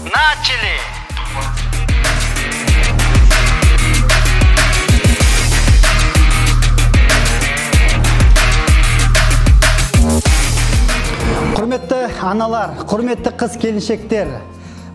Начали! Құрметті аналар, құрметті қыз келіншектер,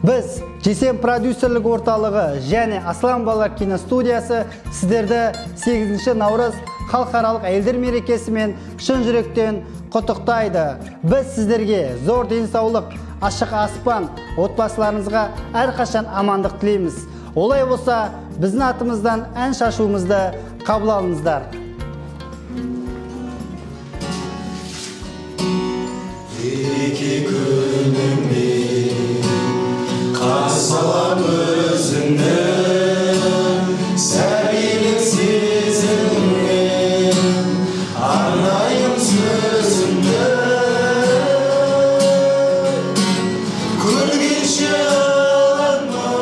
біз Жесем продюсерлік орталығы және Аслан балалар киностудиясы сіздерді 8 наурыз халықаралық әйелдер мерекесімен шын жүректен құттықтайды. Біз сіздерге зор денсаулық, ашық аспан, отбасыларыңызға әрқашан амандық тілейміз. Олай болса, біздің атымыздан ән шашуымызды қабыл алыңыздар. Iki günümü karsalam özünü sevgilim sizinle anlayın sözünü Kurgişe alanma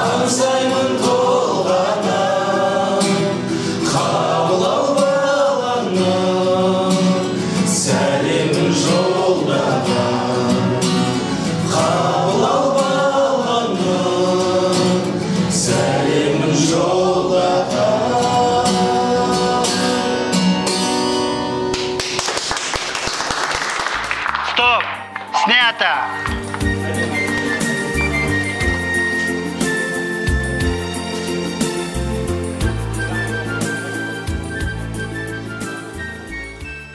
ansayımın tolgana kabul al bağlanma Selimin yolda kabul al bağlanma Selimin yolda Стоп! Снято!